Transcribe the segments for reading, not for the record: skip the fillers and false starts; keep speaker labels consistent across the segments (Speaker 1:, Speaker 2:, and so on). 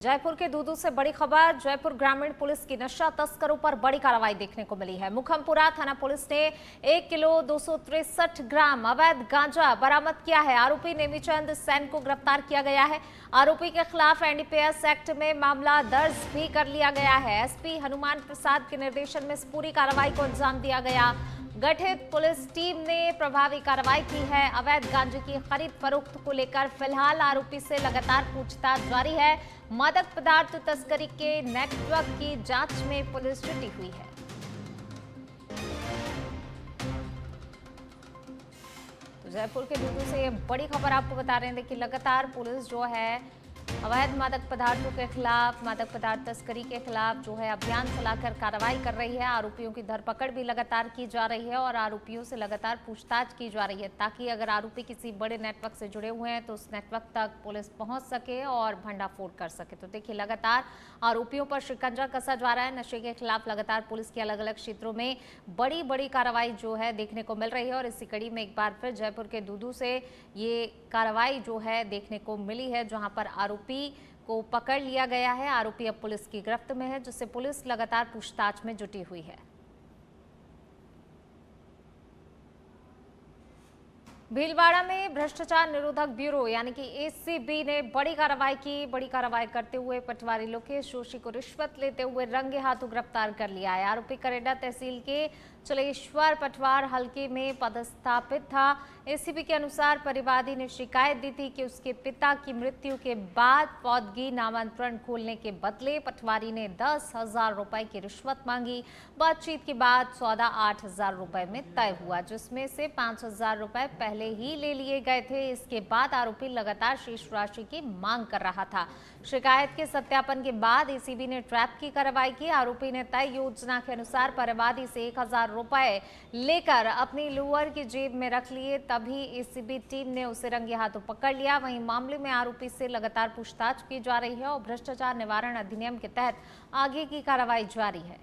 Speaker 1: जयपुर के दूदू से बड़ी खबर। जयपुर ग्रामीण पुलिस की नशा तस्करों पर बड़ी कार्रवाई देखने को मिली है। मुखमपुरा थाना पुलिस ने 1 किलो 263 ग्राम अवैध गांजा बरामद किया है। आरोपी नेमीचंद सैन को गिरफ्तार किया गया है। आरोपी के खिलाफ एनडीपीएस एक्ट में मामला दर्ज भी कर लिया गया है। एसपी हनुमान प्रसाद के निर्देशन में इस पूरी कार्रवाई को अंजाम दिया गया। गठित पुलिस टीम ने प्रभावी कार्रवाई की है। अवैध गांजे की खरीद फरोख्त को लेकर फिलहाल आरोपी से लगातार पूछताछ जारी है। मादक पदार्थ तस्करी के नेटवर्क की जांच में पुलिस जुटी हुई है। तो जयपुर के दूदू से बड़ी खबर आपको बता रहे हैं कि लगातार पुलिस जो है अवैध मादक पदार्थों के खिलाफ, मादक पदार्थ तस्करी के खिलाफ जो है अभियान चलाकर कार्रवाई कर रही है। आरोपियों की धरपकड़ भी लगातार की जा रही है और आरोपियों से लगातार पूछताछ की जा रही है ताकि अगर आरोपी किसी बड़े नेटवर्क से जुड़े हुए हैं तो उस नेटवर्क तक पुलिस पहुंच सके और भंडाफोड़ कर सके। तो देखिए, लगातार आरोपियों पर शिकंजा कसा जा रहा है। नशे के खिलाफ लगातार पुलिस के अलग अलग क्षेत्रों में बड़ी बड़ी कार्रवाई जो है देखने को मिल रही है और इसी कड़ी में एक बार फिर जयपुर के दूदू से ये कार्रवाई जो है देखने को मिली है, जहां पर आरोपी को पकड़ लिया गया है। आरोपी अब पुलिस की गिरफ्त में है, जिससे पुलिस लगातार पूछताछ में जुटी हुई है। भीलवाड़ा में भ्रष्टाचार निरोधक ब्यूरो यानी कि एसीबी ने बड़ी कार्रवाई की। बड़ी कार्रवाई करते हुए पटवारी लोकेश जोशी को रिश्वत लेते हुए रंगे हाथों गिरफ्तार कर लिया है। आरोपी करेडा तहसील के चलेश्वर पटवार हलके में पदस्थापित था। एसीबी के अनुसार परिवादी ने शिकायत दी थी कि उसके पिता की मृत्यु के बाद पौधगी नामांतरण खोलने के बदले पटवारी ने 10,000 रुपए की रिश्वत मांगी। बातचीत के बाद सौदा 8,000 रुपए में तय हुआ, जिसमें से 5,000 रुपए पहले ही ले लिए गए थे। इसके बाद आरोपी लगातार शेष राशि की मांग कर रहा था। शिकायत के सत्यापन के बाद एसीबी ने ट्रैप की कार्रवाई की। आरोपी ने तय योजना के अनुसार परिवादी से 1,000 रुपए लेकर अपनी लोअर की जेब में रख लिए। तभी एसीबी टीम ने उसे रंगे हाथों पकड़ लिया। वहीं मामले में आरोपी से लगातार पूछताछ की जा रही है और भ्रष्टाचार निवारण अधिनियम के तहत आगे की कार्रवाई जारी है।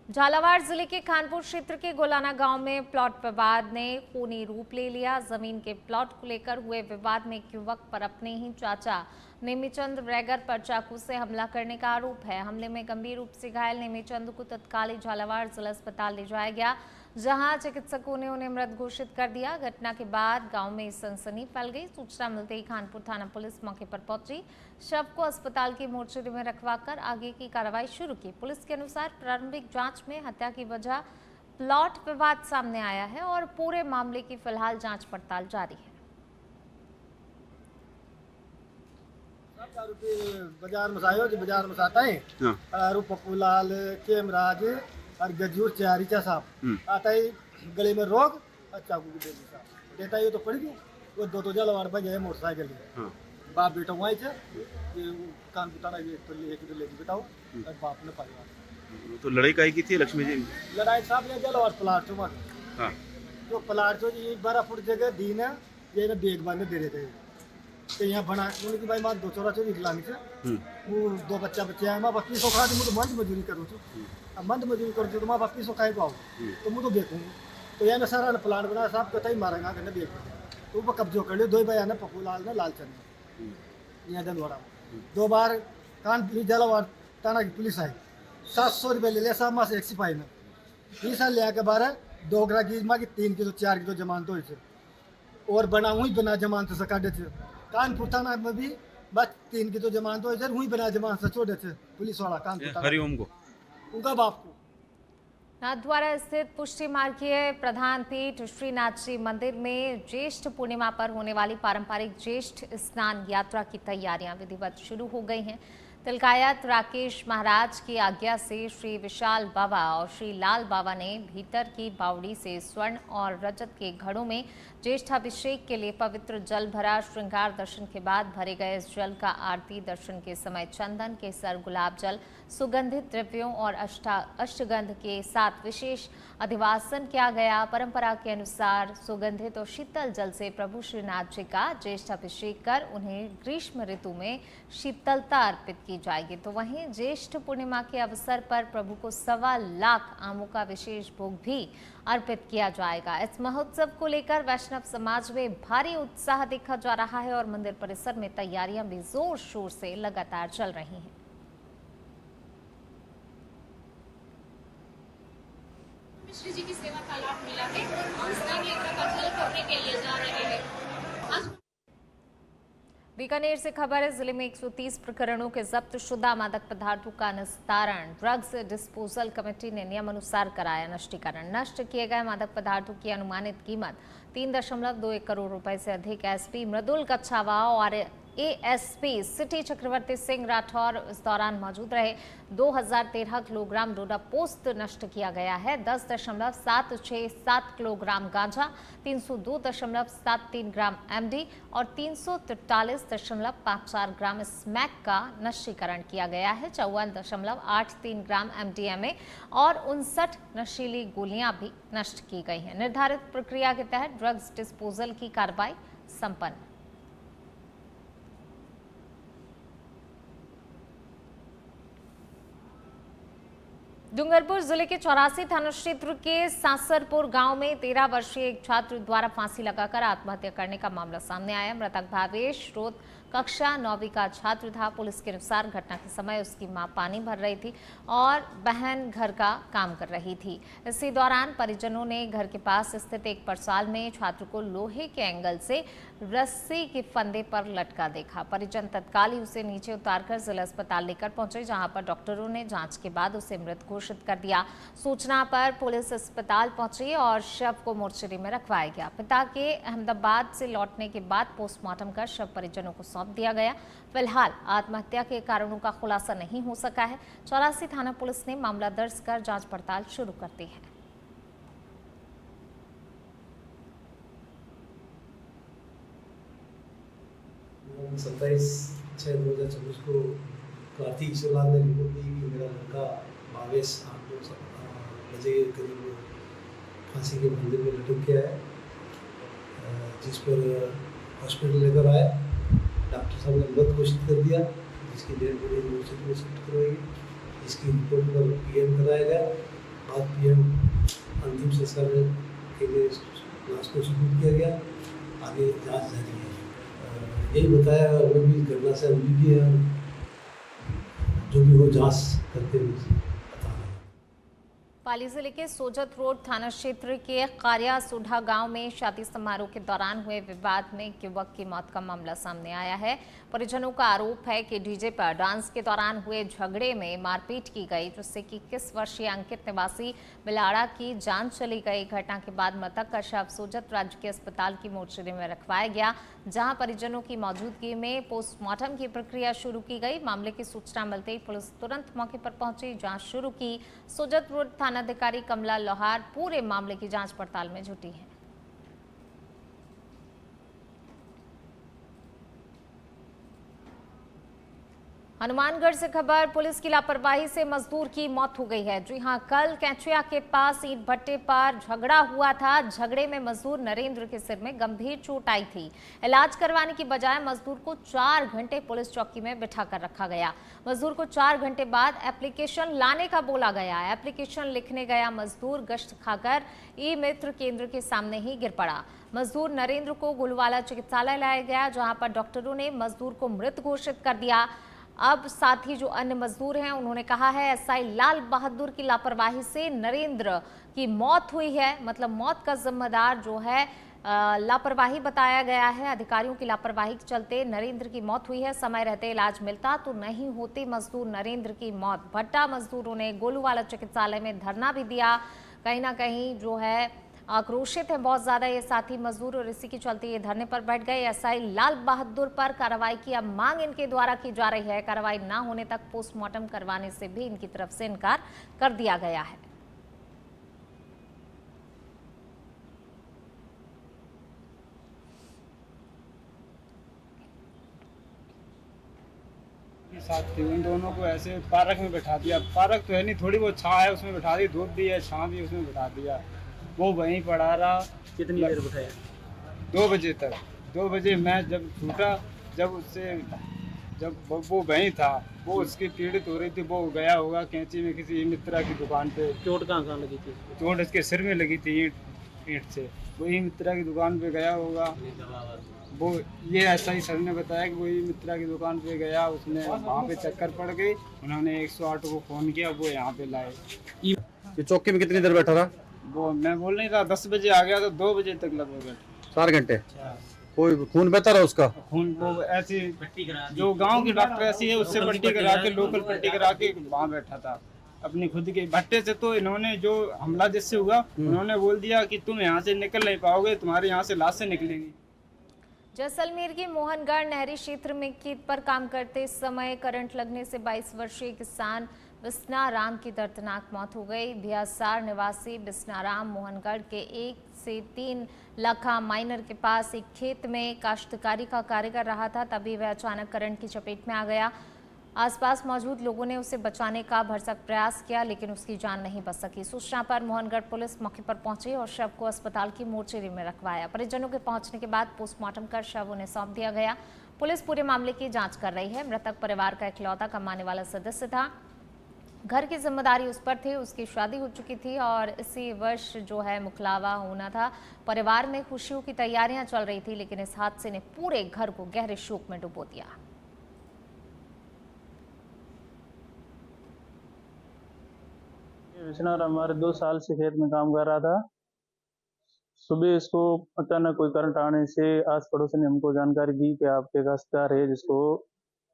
Speaker 1: झालावाड़ जिले के खानपुर क्षेत्र के गोलाना गांव में प्लॉट विवाद ने खूनी रूप ले लिया। जमीन के प्लॉट को लेकर हुए विवाद में एक युवक पर अपने ही चाचा नेमीचंद ब्रैगर पर चाकू से हमला करने का आरोप है। हमले में गंभीर रूप से घायल नेमीचंद को तत्काल झालावाड़ जिला अस्पताल ले जाया गया, जहां चिकित्सकों ने उन्हें मृत घोषित कर दिया। घटना के बाद गांव में सनसनी फैल गई। सूचना मिलते ही खानपुर थाना पुलिस मौके पर पहुंची। शव को अस्पताल की मोर्चरी में रखवाकर आगे की कार्रवाई शुरू की। पुलिस के अनुसार प्रारंभिक जांच में हत्या की वजह प्लॉट विवाद सामने आया है और पूरे मामले की फिलहाल जांच पड़ताल जारी है।
Speaker 2: बाजार में आयो जो बाजार में आता है और पप्पूलाल केमराज और गजूर चारीचा साहब आता है गले में रोग अच्छा देता है। तो पड़ गई वो दो जलवार बजे मोटरसाइकिल बाप बेटा वहीं थे कान बुताना ये तो लेके बेटाओ और बाप ने परिवार।
Speaker 3: तो लड़ाई काहे की थी लक्ष्मी जी?
Speaker 2: लड़ाई साहब ये जलवार प्लाट चुमा तो प्लाट जो ये 12 फुट जगह दी ना ये ना बेग बांधे दे रहे थे कि यहाँ बना उनकी भाई माँ 2 चौरा चोरी लानी से वो 2 बच्चे हैं। माँ बापी सो खा मुझे मंद मजदूरी करूँ अब मंद मजदूरी करूँ तो माँ बापी सो खाए पाओ तो मुझे तो देखूँ तो यहाँ सारा ने प्लान बनाया साहब कहता ही मारेगा कहने देख तो वो कब्जो कर लियो। 2 भाई ने पप्पूलाल ने लालचंद यहाँ दंदवाड़ा 2 बार कान जलावार थाना की पुलिस आई 700 रुपये ले लिया साहब माँ से एक सिपाही ने 20 साल लिया के बारे 2 ग्राह की माँ की 3 किलो 4 किलो जमानत हुई थे और बना हुई बना जमानत से काटे थे। कानपुर थाना में भी बस 3 की तो जमानत हो हुई बना जमानत से छोड़े थे पुलिस वाला कानपुर
Speaker 3: हरिओम को
Speaker 2: उनका बाप को।
Speaker 1: नाथद्वारा स्थित पुष्टि मार्गीय प्रधान पीठ श्रीनाथ जी मंदिर में ज्येष्ठ पूर्णिमा पर होने वाली पारंपरिक ज्येष्ठ स्नान यात्रा की तैयारियां विधिवत शुरू हो गई हैं। तिलकायत राकेश महाराज की आज्ञा से श्री विशाल बाबा और श्री लाल बाबा ने भीतर की बावड़ी से स्वर्ण और रजत के घड़ों में ज्येष्ठाभिषेक के लिए पवित्र जल भरा। श्रृंगार दर्शन के बाद भरे गए इस जल का आरती दर्शन के समय चंदन, केसर, गुलाब जल, सुगंधित द्रव्यों और अष्टगंध के साथ विशेष अधिवासन किया गया। परंपरा के अनुसार सुगंधित और शीतल जल से प्रभु श्रीनाथ जी का ज्येष्ठाभिषेक कर उन्हें ग्रीष्म ऋतु में शीतलता अर्पित की की जाएगी। तो वहीं ज्येष्ठ पूर्णिमा के अवसर पर प्रभु को 1.25 लाख आमों का विशेष भोग भी अर्पित किया जाएगा। इस महोत्सव को लेकर वैष्णव समाज में भारी उत्साह देखा जा रहा है और मंदिर परिसर में तैयारियां भी जोर शोर से लगातार चल रही हैं।
Speaker 3: मिश्री जी की सेवा का लाभ मिला है और स्नान यात्रा का जल करने के लिए जा रहे हैं।
Speaker 1: बीकानेर से खबर है, जिले में 130 प्रकरणों के जब्त शुदा मादक पदार्थों का निस्तारण ड्रग्स डिस्पोजल कमेटी ने नियम अनुसार कराया नष्टीकरण। नष्ट किए गए मादक पदार्थों की अनुमानित कीमत 3.21 करोड़ रुपए से अधिक। एसपी मृदुल कच्छावा और एएसपी सिटी चक्रवर्ती सिंह राठौर इस दौरान मौजूद रहे। 2013 किलोग्राम डोडा पोस्त नष्ट किया गया है। 10.767 किलोग्राम गांजा, 302.73 ग्राम एमडी और 343.54 ग्राम स्मैक का नष्टीकरण किया गया है। 54.83 ग्राम एमडीएमए और 59 नशीली गोलियां भी नष्ट की गई हैं। निर्धारित प्रक्रिया के तहत ड्रग्स डिस्पोजल की कार्रवाई संपन्न। डूंगरपुर जिले के 84 थाना क्षेत्र के सासरपुर गांव में 13 वर्षीय एक छात्र द्वारा फांसी लगाकर आत्महत्या करने का मामला सामने आया। मृतक भावेश रोत कक्षा 9वीं का छात्र था। पुलिस के अनुसार घटना के समय उसकी मां पानी भर रही थी और बहन घर का काम कर रही थी। इसी दौरान परिजनों ने घर के पास स्थित एक परसाल में छात्र को लोहे के एंगल से रस्सी के फंदे पर लटका देखा। परिजन तत्काल ही उसे नीचे उतारकर जिला अस्पताल लेकर पहुंचे, जहां पर डॉक्टरों ने जांच के बाद उसे मृत घोषित कर दिया। सूचना पर पुलिस अस्पताल पहुंची और शव को मोर्चरी में रखवाया गया। पिता के अहमदाबाद से लौटने के बाद पोस्टमार्टम कर शव परिजनों को सौंप दिया गया। फिलहाल आत्महत्या के कारणों का खुलासा नहीं हो सका है। 84 थाना पुलिस ने मामला दर्ज कर जांच पड़ताल शुरू कर दी है।
Speaker 4: 27/6/2024 को कार्तिक ईश्वरलाल ने रिपोर्ट दी कि मेरा लड़का भावेश 8 बजे के करीब फांसी के फंदे में लटक गया है, जिस पर हॉस्पिटल लेकर आए। डॉक्टर साहब ने मृत घोषित कर दिया, जिसकी डेड बॉडी यूनिवर्सिटी में शिफ्ट करवाई। इसकी रिपोर्ट पर पीएम कराया गया। बाद पीएम अंतिम संस्कार के लिए लाश को सुपुर्द किया गया। आगे जांच जारी है। यही बताया वो भी घटना से अभी भी है, जो भी वो जांच करते हुए।
Speaker 1: पाली जिले के सोजत रोड थाना क्षेत्र के कारिया सोढ़ा गांव में शादी समारोह के दौरान हुए विवाद में एक युवक की मौत का मामला सामने आया है। परिजनों का आरोप है कि डीजे पर डांस के दौरान हुए झगड़े में मारपीट की गई, जिससे कि 21 वर्षीय अंकित निवासी बिलाड़ा की जान चली गई। घटना के बाद मृतक का शव सोजत राजकीय अस्पताल की मोर्चरी में रखवाया गया, जहां परिजनों की मौजूदगी में पोस्टमार्टम की प्रक्रिया शुरू की गई। मामले की सूचना मिलते ही पुलिस तुरंत मौके पर पहुंची, जांच शुरू की। सोजत रोड थानाधिकारी कमला लोहार पूरे मामले की जांच पड़ताल में जुटी है। हनुमानगढ़ से खबर, पुलिस की लापरवाही से मजदूर की मौत हो गई है। जी हां, कल कैचुया के पास ईंट भट्टे पर झगड़ा हुआ था। झगड़े में मजदूर नरेंद्र के सिर में गंभीर चोट आई थी। इलाज करवाने की बजाय मजदूर को 4 घंटे पुलिस चौकी में बिठा कर रखा गया। मजदूर को 4 घंटे बाद एप्लीकेशन लाने का बोला गया। एप्लीकेशन लिखने गया मजदूर गश्त खाकर ई मित्र केंद्र के सामने ही गिर पड़ा। मजदूर नरेंद्र को गुलवाला चिकित्सालय लाया गया, जहां पर डॉक्टरों ने मजदूर को मृत घोषित कर दिया। अब साथ ही जो अन्य मजदूर हैं, उन्होंने कहा है एसआई लाल बहादुर की लापरवाही से नरेंद्र की मौत हुई है। मतलब मौत का जिम्मेदार जो है लापरवाही बताया गया है। अधिकारियों की लापरवाही के चलते नरेंद्र की मौत हुई है। समय रहते इलाज मिलता तो नहीं होती मजदूर नरेंद्र की मौत। भट्टा मजदूरों ने गोलूवाला चिकित्सालय में धरना भी दिया। कहीं ना कहीं जो है आक्रोशित है बहुत ज्यादा ये साथी मजदूर, और इसी के चलते ये धरने पर बैठ गए। एसआई लाल बहादुर पर कार्रवाई की अब मांग इनके द्वारा की जा रही है। कार्रवाई ना होने तक पोस्टमार्टम करवाने से भी इनकी तरफ से इनकार कर दिया गया है।
Speaker 5: साथ थी, उन दोनों को ऐसे पार्क में बैठा दिया। पार्क तो है नहीं, थोड़ी बहुत छां है उसमें बैठा दी, धूप भी है, छां भी उसमें बैठा दिया। वो वहीं पड़ा रहा।
Speaker 6: कितनी देर बिठाया?
Speaker 5: 2 बजे तक। 2 बजे मैच जब छूटा, जब उससे जब वो वहीं था, वो उसकी पीड़ित हो रही थी, वो गया होगा कैंची में किसी मित्रा की दुकान पे।
Speaker 6: चोट कहाँ लगी थी?
Speaker 5: चोट इसके सिर में लगी थी ईंट से। वही मित्रा की दुकान पे गया होगा वो। ये ऐसा ही सर ने बताया कि वही मित्रा की दुकान पे गया, उसने वहाँ पे चक्कर पड़ गई, उन्होंने 108 को फ़ोन किया, वो यहाँ पे लाए।
Speaker 6: ये चौकी में कितनी देर बैठा था?
Speaker 5: वो मैं बोल नहीं रहा, 10 बजे आ गया तो 2 बजे तक लगभग बैठा।
Speaker 6: 4 घंटे। कोई खून बहता रहा उसका?
Speaker 5: खून वो ऐसी जो गांव के डॉक्टर ऐसी है, उससे पट्टी करा के, लोकल पट्टी करा के वहाँ बैठा था अपनी खुद के भट्टे से। तो इन्होंने जो हमला जिससे हुआ, उन्होंने बोल दिया कि तुम यहाँ से निकल नहीं पाओगे, तुम्हारे यहाँ से लाशें निकलेंगी।
Speaker 1: जैसलमेर के मोहनगढ़ नहरी क्षेत्र में खेत पर काम करते समय करंट लगने से 22 वर्षीय किसान बिस्नाराम की दर्दनाक मौत हो गई। बिहासार निवासी बिस्नाराम मोहनगढ़ के 1 से 3 लखा माइनर के पास एक खेत में काश्तकारी का कार्य कर रहा था, तभी वह अचानक करंट की चपेट में आ गया। आसपास मौजूद लोगों ने उसे बचाने का भरसक प्रयास किया, लेकिन उसकी जान नहीं बच सकी। सूचना पर मोहनगढ़ पुलिस मौके पर पहुंची और शव को अस्पताल की मोर्चरी में रखवाया। परिजनों के पहुंचने के बाद पोस्टमार्टम कर शव उन्हें सौंप दिया गया। पुलिस पूरे मामले की जांच कर रही है। मृतक परिवार का इकलौता कमाने वाला सदस्य था। घर की जिम्मेदारी उस पर थी, उसकी शादी हो चुकी थी और इसी वर्ष जो है मुखलावा होना था। परिवार में खुशियों की तैयारियां चल रही थी, लेकिन इस हादसे ने पूरे घर को गहरे शोक में डुबो दिया।
Speaker 7: विष्णु हमारे 2 साल से खेत में काम कर रहा था। सुबह इसको अचानक कोई करंट आने से आस पड़ोस ने हमको जानकारी दी कि आपके काश्तकार है जिसको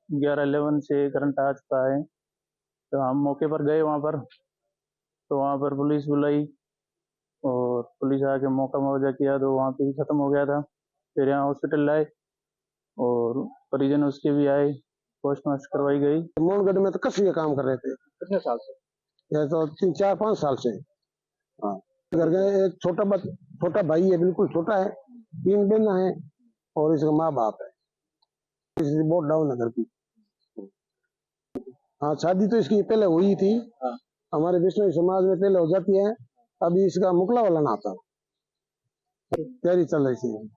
Speaker 7: 11-11 से करंट आ चुका है। तो हम मौके पर गए वहाँ पर, तो वहाँ पर पुलिस बुलाई और पुलिस आके मौका मुआवजा किया तो वहाँ पे ही खत्म हो गया था। फिर यहाँ हॉस्पिटल लाए और परिजन उसके भी आए, पोस्टमार्टम करवाई गई।
Speaker 8: मोहनगढ़ में तो कृषि का काम कर रहे थे।
Speaker 6: कितने साल से?
Speaker 8: यह तो 3-4-5 साल से। हाँ, घर का एक छोटा भाई है, बिल्कुल छोटा है, 3 बहना है और इसका माँ बाप है। इसकी बहुत डाउन है घर की। हाँ, शादी तो इसकी पहले हुई थी। हाँ। हमारे विष्णु समाज में पहले हो जाती है, अभी इसका मुकला वाला ना आता, तैयारी चल रही थी।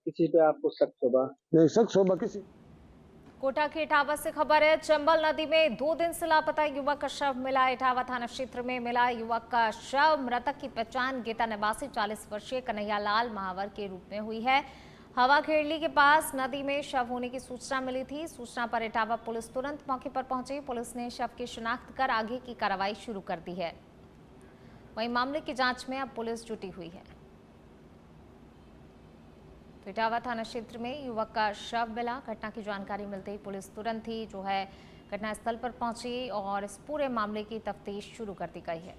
Speaker 6: किसी पे आपको शक होगा?
Speaker 8: नहीं, शक होगा किसी।
Speaker 1: कोटा के इटावा से खबर है, चंबल नदी में 2 दिन से लापता युवक का शव मिला। इटावा थाना क्षेत्र में मिला युवक का शव। मृतक की पहचान गेता निवासी 40 वर्षीय कन्हैयालाल महावर के रूप में हुई है। हवा खेड़ली के पास नदी में शव होने की सूचना मिली थी। सूचना पर इटावा पुलिस तुरंत मौके पर पहुंची। पुलिस ने शव की शिनाख्त कर आगे की कार्रवाई शुरू कर दी है। वहीं मामले की जांच में अब पुलिस जुटी हुई है। तो इटावा थाना क्षेत्र में युवक का शव मिला। घटना की जानकारी मिलते ही पुलिस तुरंत ही जो है घटनास्थल पर पहुंची और इस पूरे मामले की तफ्तीश शुरू कर दी गई है।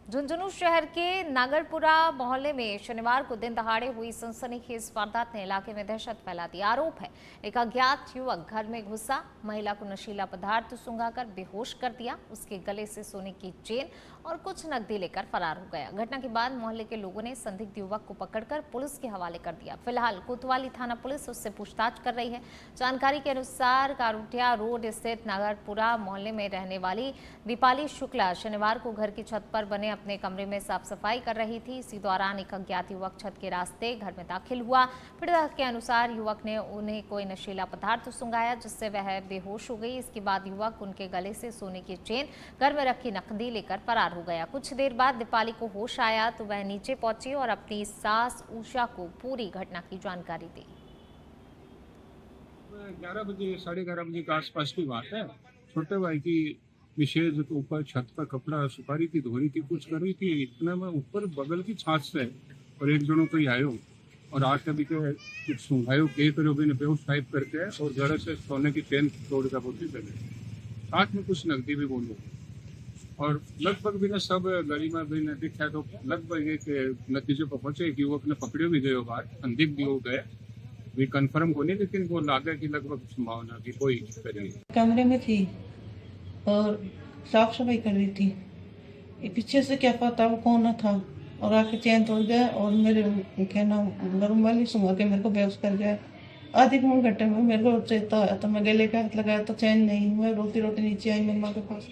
Speaker 1: झुंझुनू शहर के नागरपुरा मोहल्ले में शनिवार को दिन दहाड़े हुई सनसनीखेज वारदात ने इलाके में दहशत फैला दी। आरोप है एक अज्ञात युवक घर में घुसा, महिला को नशीला पदार्थ सुंघाकर बेहोश कर दिया, उसके गले से सोने की चेन और कुछ नकदी लेकर फरार हो गया। घटना के बाद मोहल्ले के लोगों ने संदिग्ध युवक को पकड़कर पुलिस के हवाले कर दिया। फिलहाल कोतवाली थाना पुलिस उससे पूछताछ कर रही है। जानकारी के अनुसार कारुटिया रोड स्थित नागरपुरा मोहल्ले में रहने वाली दीपाली शुक्ला शनिवार को घर की छत पर बने अपने कमरे में साफ सफाई कर रही थी। इसी दौरान एक अज्ञात युवक छत के रास्ते घर में दाखिल हुआ। पीड़िता के अनुसार युवक ने उन्हें कोई नशीला पदार्थ सुंघाया जिससे वह बेहोश हो गई। इसके बाद युवक उनके गले से सोने की चेन, घर में रखी नकदी लेकर फरार हो गया। कुछ देर बाद दीपाली को होश आया तो वह नीचे पहुंची और अपनी सास उषा को पूरी घटना की जानकारी दी।
Speaker 9: 11 बजे 11:30 बजे के आसपास की बात है। छोटे भाई की विशेष के ऊपर छत पर कपड़ा सुपारी की धो रही थी, कुछ कर रही थी, इतना में ऊपर बगल की छात से और एक जनों को ही आयो और आज कभी के कुछ सुंघायो के करो भी बेहोश टाइप करके और जड़ से सोने की चेन तोड़ कर बोलती चले, साथ में कुछ नकदी भी बोलो और लगभग भी ना सब गली में भी न दिखा तो लगभग एक नतीजे पर पहुंचे कि युवक ने पकड़े भी गए बात संदिग्ध भी हो गए, भी कंफर्म को नहीं, लेकिन वो लागे कि लगभग संभावना की कोई करिए।
Speaker 10: कमरे में थी और साफ सफाई कर रही थी, पीछे से क्या पता वो कौन था और आके चैन तोड़ गया और मेरे कहना नरम वाली सुंघा के मेरे को बेहोश कर गया। आधे पौन घंटे में मेरे को चेता आया तो मैं गले का हाथ लगाया तो चैन नहीं, मैं रोती रोती नीचे आई मेरी माँ के पास,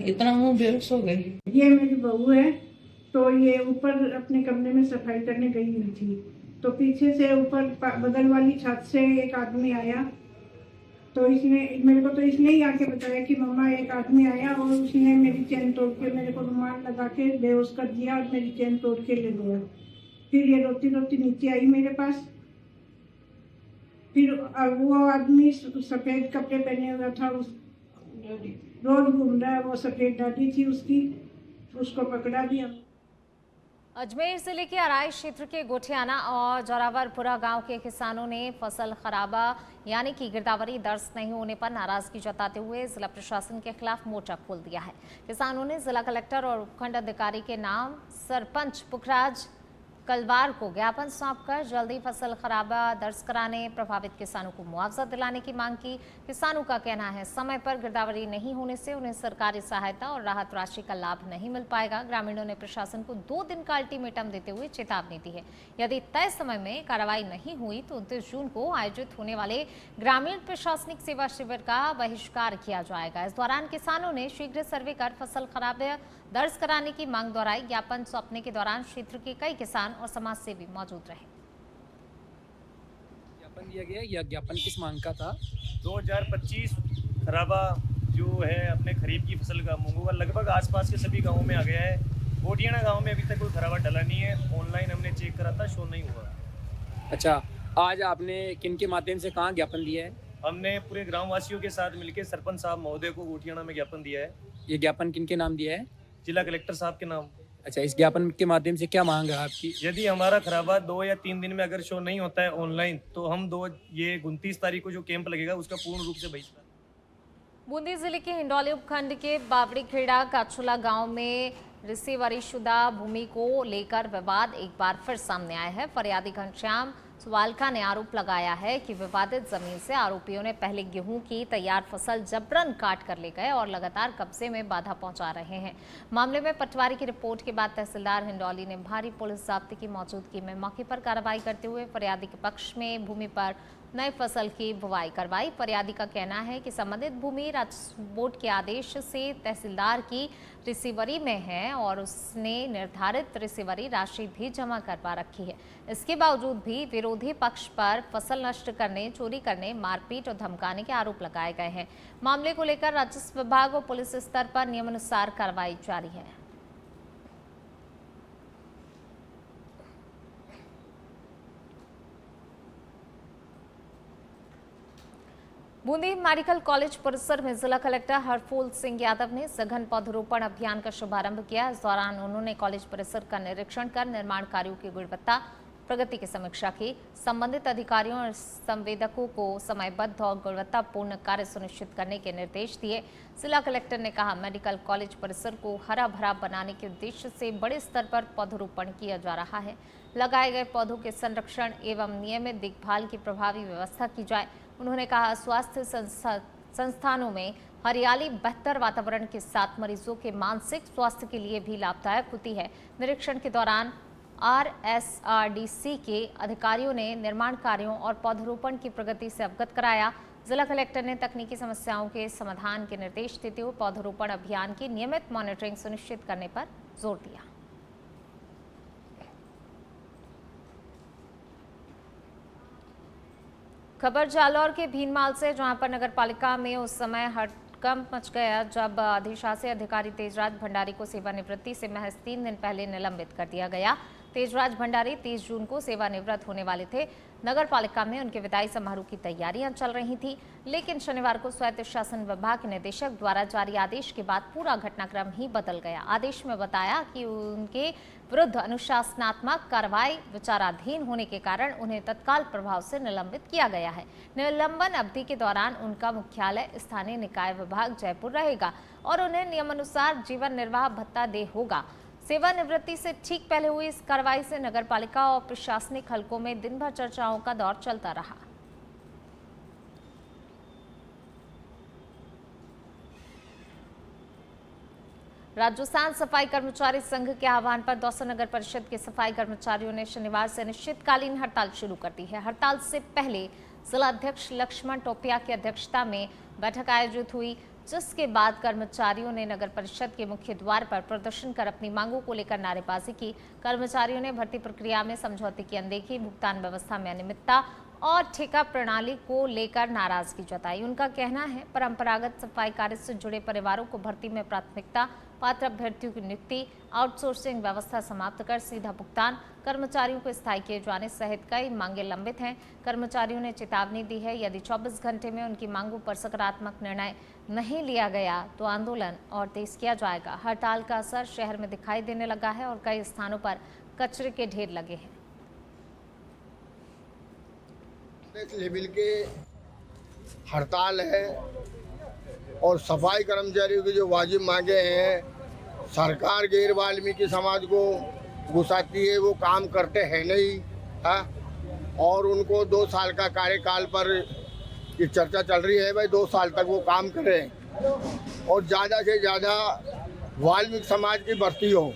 Speaker 10: इतना मुँह बेहोश हो गई।
Speaker 11: ये मेरी बहू है, तो ये ऊपर अपने कमरे में सफाई करने गई हुई थी
Speaker 10: तो पीछे से ऊपर बगल वाली छत से एक आदमी आया। तो इसने मेरे को तो इसने ही आके बताया कि मम्मा एक आदमी आया और उसने मेरी चैन तोड़ के मेरे को रुमाल लगा के बेहोश कर दिया और मेरी चैन तोड़ के ले गया। फिर ये रोती रोती नीचे आई मेरे पास। फिर वो आदमी सफ़ेद कपड़े पहने हुआ था, उस रोड घूम रहा है, वो सफ़ेद दाढ़ी थी उसकी, उसको पकड़ा दिया।
Speaker 1: अजमेर जिले के अराई क्षेत्र के गोठियाना और जोरावरपुरा गांव के किसानों ने फसल खराबा यानी कि गिरदावरी दर्ज नहीं होने पर नाराजगी जताते हुए जिला प्रशासन के खिलाफ मोर्चा खोल दिया है। किसानों ने जिला कलेक्टर और उपखंड अधिकारी के नाम सरपंच पुखराज कलवार को ज्ञापन सौंपकर जल्दी फसल खराबा दर्ज कराने, प्रभावित किसानों को मुआवजा दिलाने की मांग की। किसानों का कहना है समय पर गिरदावरी नहीं होने से उन्हें सरकारी सहायता और राहत राशि का लाभ नहीं मिल पाएगा। ग्रामीणों ने प्रशासन को 2 दिन का अल्टीमेटम देते हुए चेतावनी दी है। यदि तय समय में कार्रवाई नहीं हुई तो 29 जून को आयोजित होने वाले ग्रामीण प्रशासनिक सेवा शिविर का बहिष्कार किया जाएगा। इस दौरान किसानों ने शीघ्र सर्वे कर फसल खराबा दर्ज कराने की मांग दोहराई। ज्ञापन सौंपने के दौरान क्षेत्र के कई किसान और समाज सेवी मौजूद रहे।
Speaker 11: ज्ञापन दिया गया, यह ज्ञापन किस मांग का था?
Speaker 12: 2025 खराबा जो है अपने खरीफ की फसल का मूंगों का लगभग आसपास के सभी गांवों में आ गया है। गोटियाना गांव में अभी तक कोई खराबा डला नहीं है। ऑनलाइन हमने चेक करा था, शो नहीं हुआ।
Speaker 11: अच्छा, आज आपने किन के माध्यम से कहाँ ज्ञापन दिया है?
Speaker 12: हमने पूरे ग्रामवासियों के साथ मिलकर सरपंच साहब महोदय को गोटियाना में ज्ञापन दिया है।
Speaker 11: ये ज्ञापन किन के नाम दिया है?
Speaker 12: जिला कलेक्टर साहब के नाम।
Speaker 11: अच्छा, इस ज्ञापन के माध्यम से क्या मांग है आपकी?
Speaker 12: यदि हमारा खराबा 2 या 3 दिन में अगर शो नहीं होता है ऑनलाइन, तो हम 29 तारीख को जो कैंप लगेगा उसका पूर्ण रूप से बहिष्कार।
Speaker 1: बूंदी जिले के हिंडौली उपखंड के बावड़ी खेड़ा काछुला गांव में रिसीवरी शुदा भूमि को लेकर विवाद एक बार फिर सामने आया है। फरियादी घनश्याम सुवालका ने आरोप लगाया है कि विवादित जमीन से आरोपियों ने पहले गेहूं की तैयार फसल जबरन काट कर ले गए और लगातार कब्जे में बाधा पहुंचा रहे हैं। मामले में पटवारी की रिपोर्ट के बाद तहसीलदार हिंडौली ने भारी पुलिस जाब्ते की मौजूदगी में मौके पर कार्रवाई करते हुए फरियादी के पक्ष में भूमि पर नई फसल की बुवाई करवाई। फरियादी का कहना है कि संबंधित भूमि राजस्व बोर्ड के आदेश से तहसीलदार की रिसीवरी में है और उसने निर्धारित रिसीवरी राशि भी जमा करवा रखी है। इसके बावजूद भी विरोधी पक्ष पर फसल नष्ट करने, चोरी करने, मारपीट और धमकाने के आरोप लगाए गए हैं। मामले को लेकर राजस्व विभाग और पुलिस स्तर पर नियमानुसार कार्रवाई जारी है। बूंदी मेडिकल कॉलेज परिसर में जिला कलेक्टर हरफूल सिंह यादव ने सघन पौधरोपण अभियान का शुभारंभ किया। इस दौरान उन्होंने कॉलेज परिसर का निरीक्षण कर निर्माण कार्यों की गुणवत्ता, प्रगति की समीक्षा की। संबंधित अधिकारियों और संवेदकों को समयबद्ध और गुणवत्तापूर्ण कार्य सुनिश्चित करने के निर्देश दिए। जिला कलेक्टर ने कहा, मेडिकल कॉलेज परिसर को हरा भरा बनाने के उद्देश्य से बड़े स्तर पर पौधरोपण किया जा रहा है। लगाए गए पौधों के संरक्षण एवं नियमित देखभाल की प्रभावी व्यवस्था की जाए। उन्होंने कहा, स्वास्थ्य संस्थानों में हरियाली बेहतर वातावरण के साथ मरीजों के मानसिक स्वास्थ्य के लिए भी लाभदायक होती है। निरीक्षण के दौरान RSRDC के अधिकारियों ने निर्माण कार्यों और पौधरोपण की प्रगति से अवगत कराया। जिला कलेक्टर ने तकनीकी समस्याओं के समाधान के निर्देश देते हुए पौधरोपण अभियान की नियमित मॉनिटरिंग सुनिश्चित करने पर जोर दिया। खबर जालौर के भीनमाल से, जहां पर नगर पालिका में उस समय हड़कंप मच गया जब अधिशासी अधिकारी तेजराज भंडारी को सेवानिवृत्ति से महज 3 दिन पहले निलंबित कर दिया गया। तेजराज भंडारी 30 जून को सेवानिवृत्त होने वाले थे। नगर पालिका में उनके विदाई समारोह की तैयारियां चल रही थी, लेकिन शनिवार को स्वायत्त शासन विभाग के निदेशक द्वारा जारी आदेश के बाद पूरा घटनाक्रम ही बदल गया। आदेश में बताया कि उनके विरुद्ध अनुशासनात्मक कार्रवाई विचाराधीन होने के कारण उन्हें तत्काल प्रभाव से निलंबित किया गया है। निलंबन अवधि के दौरान उनका मुख्यालय स्थानीय निकाय विभाग जयपुर रहेगा और उन्हें नियमानुसार जीवन निर्वाह भत्ता दे होगा। सेवानिवृत्ति से ठीक पहले हुई इस कार्रवाई से नगरपालिका और प्रशासनिक हलकों में दिन भर चर्चाओं का दौर चलता रहा। राजस्थान सफाई कर्मचारी संघ के आह्वान पर दौसा नगर परिषद के सफाई कर्मचारियों ने शनिवार से अनिश्चितकालीन हड़ताल शुरू कर दी है। हड़ताल से पहले जिला अध्यक्ष लक्ष्मण टोपिया की अध्यक्षता में बैठक आयोजित हुई, जिसके बाद कर्मचारियों ने नगर परिषद के मुख्य द्वार पर प्रदर्शन कर अपनी मांगों को लेकर नारेबाजी की। कर्मचारियों ने भर्ती प्रक्रिया में समझौते की अनदेखी, भुगतान व्यवस्था में अनियमितता और ठेका प्रणाली को लेकर नाराजगी जताई। उनका कहना है परंपरागत सफाई कार्य से जुड़े परिवारों को भर्ती में प्राथमिकता, पात्र अभ्यर्थियों की नियुक्ति, आउटसोर्सिंग व्यवस्था समाप्त कर सीधा भुगतान, कर्मचारियों को स्थायी किए जाने सहित कई मांगे लंबित हैं। कर्मचारियों ने चेतावनी दी है, यदि 24 घंटे में उनकी मांगों पर सकारात्मक निर्णय नहीं लिया गया तो आंदोलन और तेज किया जाएगा। हड़ताल का असर शहर में दिखाई देने लगा है और कई स्थानों पर कचरे के ढेर लगे हैं।
Speaker 13: लेवल के हड़ताल है और सफाई कर्मचारियों की जो वाजिब मांगे हैं, सरकार गैर वाल्मीकि समाज को घुसाती है, वो काम करते हैं नहीं। और उनको 2 साल का कार्यकाल पर ये चर्चा चल रही है, भाई 2 साल तक वो काम करें और ज़्यादा से ज़्यादा वाल्मीकि समाज की भर्ती हो।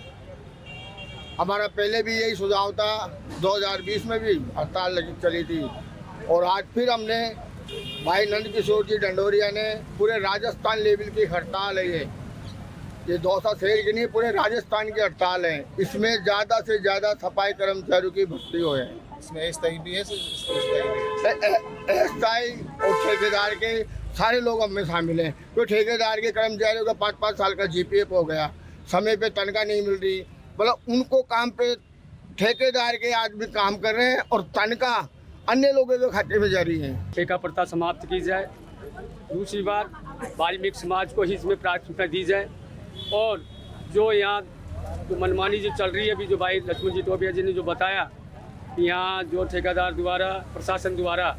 Speaker 13: हमारा पहले भी यही सुझाव था, 2020 में भी हड़ताल चली थी और आज फिर हमने भाई नंद किशोर जी ढंडोरिया ने पूरे राजस्थान लेवल की हड़ताल है। ये दौसा शहर की नहीं, पूरे राजस्थान की हड़ताल है। इसमें ज़्यादा से ज़्यादा सफाई कर्मचारियों की भर्ती हो है।
Speaker 14: इसमें अस्थायी भी है,
Speaker 13: अस्थायी और ठेकेदार के सारे लोग हम में शामिल हैं। तो ठेकेदार के कर्मचारियों का 5-5 साल का GPF हो गया, समय पे तनख्वाह नहीं मिल रही, मतलब उनको काम पे ठेकेदार के आदमी काम कर रहे हैं और तनख्वाह अन्य लोगों के खाते में जारी है।
Speaker 11: ठेका प्रथा समाप्त की जाए। दूसरी बात, वाल्मीकि समाज को ही इसमें प्राथमिकता दी जाए और जो यहाँ जो मनमानी जो चल रही है, अभी जो भाई लक्ष्मण जी टोपिया जी ने जो बताया, यहाँ जो ठेकेदार द्वारा, प्रशासन द्वारा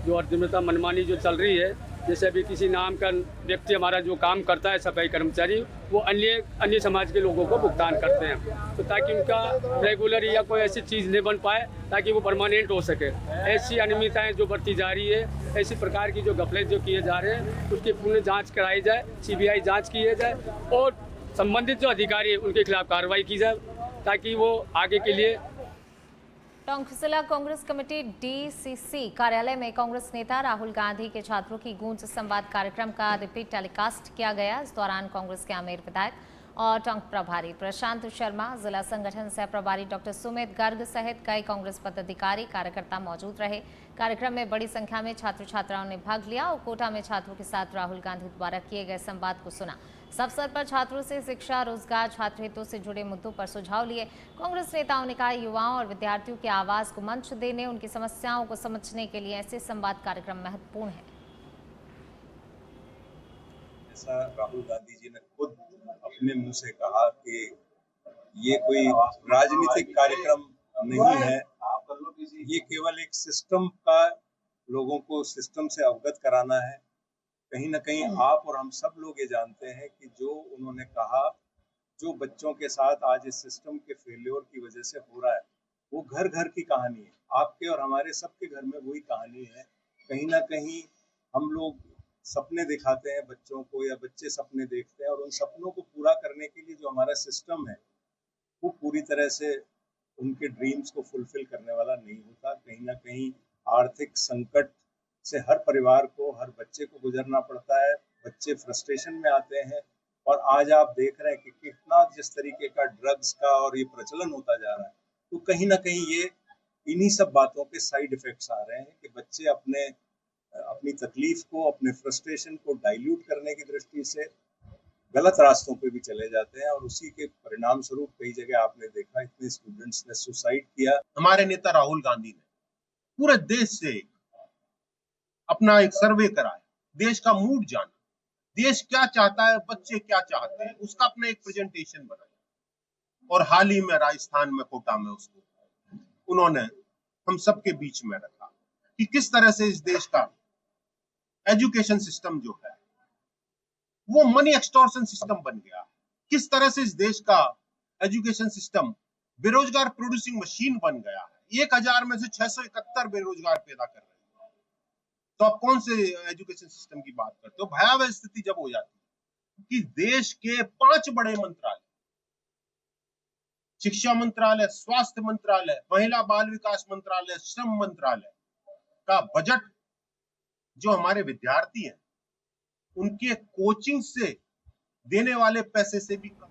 Speaker 11: जो अनियमितता मनमानी जो चल रही है, जैसे अभी किसी नाम का व्यक्ति हमारा जो काम करता है सफाई कर्मचारी, वो अन्य समाज के लोगों को भुगतान करते हैं, तो ताकि उनका रेगुलर या कोई ऐसी चीज़ नहीं बन पाए ताकि वो परमानेंट हो सके। ऐसी अनियमितताएं जो बढ़ती जा रही है, ऐसी प्रकार की जो गफलत जो किए जा रहे हैं, उसकी पूर्ण जांच कराई जाए, CBI जांच किए जाए और संबंधित जो अधिकारी है उनके खिलाफ कार्रवाई की जाए ताकि वो आगे के लिए।
Speaker 1: टोंक जिला कांग्रेस कमेटी DCC कार्यालय में कांग्रेस नेता राहुल गांधी के छात्रों की गूंज संवाद कार्यक्रम का रिपीट टेलीकास्ट किया गया। इस दौरान कांग्रेस के आमेर विधायक और टोंक प्रभारी प्रशांत शर्मा, जिला संगठन सह प्रभारी डॉक्टर सुमित गर्ग सहित कई कांग्रेस पदाधिकारी कार्यकर्ता मौजूद रहे। कार्यक्रम में बड़ी संख्या में छात्र छात्राओं ने भाग लिया और कोटा में छात्रों के साथ राहुल गांधी द्वारा किए गए संवाद को सुना। इस अवसर पर छात्रों से शिक्षा, रोजगार, छात्र हितों से जुड़े मुद्दों पर सुझाव लिए। कांग्रेस नेताओं ने कहा, युवाओं और विद्यार्थियों की आवाज को मंच देने, उनकी समस्याओं को समझने के लिए ऐसे संवाद कार्यक्रम महत्वपूर्ण है।
Speaker 15: ऐसा राहुल गांधी जी ने खुद अपने मुंह से कहा कि ये कोई राजनीतिक कार्यक्रम नहीं है, ये केवल एक सिस्टम का, लोगों को सिस्टम से अवगत कराना है। कहीं ना कहीं आप और हम सब लोग ये जानते हैं कि जो उन्होंने कहा, जो बच्चों के साथ आज इस सिस्टम के फेल्योर की वजह से हो रहा है, वो घर घर की कहानी है। आपके और हमारे सबके घर में वही कहानी है। कहीं ना कहीं हम लोग सपने दिखाते हैं बच्चों को, या बच्चे सपने देखते हैं और उन सपनों को पूरा करने के लिए जो हमारा सिस्टम है वो पूरी तरह से उनके ड्रीम्स को फुलफिल करने वाला नहीं होता। कहीं ना कहीं आर्थिक संकट से हर परिवार को, हर बच्चे को गुजरना पड़ता है। बच्चे फ्रस्ट्रेशन में आते हैं और आज आप देख रहे हैं कि कितना जिस तरीके का ड्रग्स का और ये प्रचलन होता जा रहा है, तो कहीं ना कहीं ये इन्हीं सब बातों के साइड इफेक्ट्स आ रहे हैं कि बच्चे अपनी तकलीफ को, अपने फ्रस्ट्रेशन को डाइल्यूट करने की दृष्टि से गलत रास्तों पे भी चले जाते हैं और उसी के परिणाम स्वरूप कई जगह आपने देखा इतने स्टूडेंट्स ने सुसाइड किया।
Speaker 14: हमारे नेता राहुल गांधी ने पूरे देश से अपना एक सर्वे कराया, देश का मूड जाना, देश क्या चाहता है, बच्चे क्या चाहते हैं, उसका अपना एक प्रेजेंटेशन बनाया और हाल ही में राजस्थान में कोटा में उसको उन्होंने हम सबके बीच में रखा कि किस तरह से इस देश का एजुकेशन सिस्टम जो है वो मनी एक्सटॉर्शन सिस्टम बन गया। किस तरह से इस देश का एजुकेशन सिस्टम बेरोजगार प्रोड्यूसिंग मशीन बन गया है। 1000 में से 671 बेरोजगार पैदा कर रहे हैं। तो आप कौन से एजुकेशन सिस्टम की बात करते हो? भयावह स्थिति जब हो जाती है कि देश के 5 बड़े मंत्रालय, शिक्षा मंत्रालय, स्वास्थ्य मंत्रालय, महिला बाल विकास मंत्रालय, श्रम मंत्रालय का बजट जो हमारे विद्यार्थी हैं उनके कोचिंग से देने वाले पैसे से भी कम।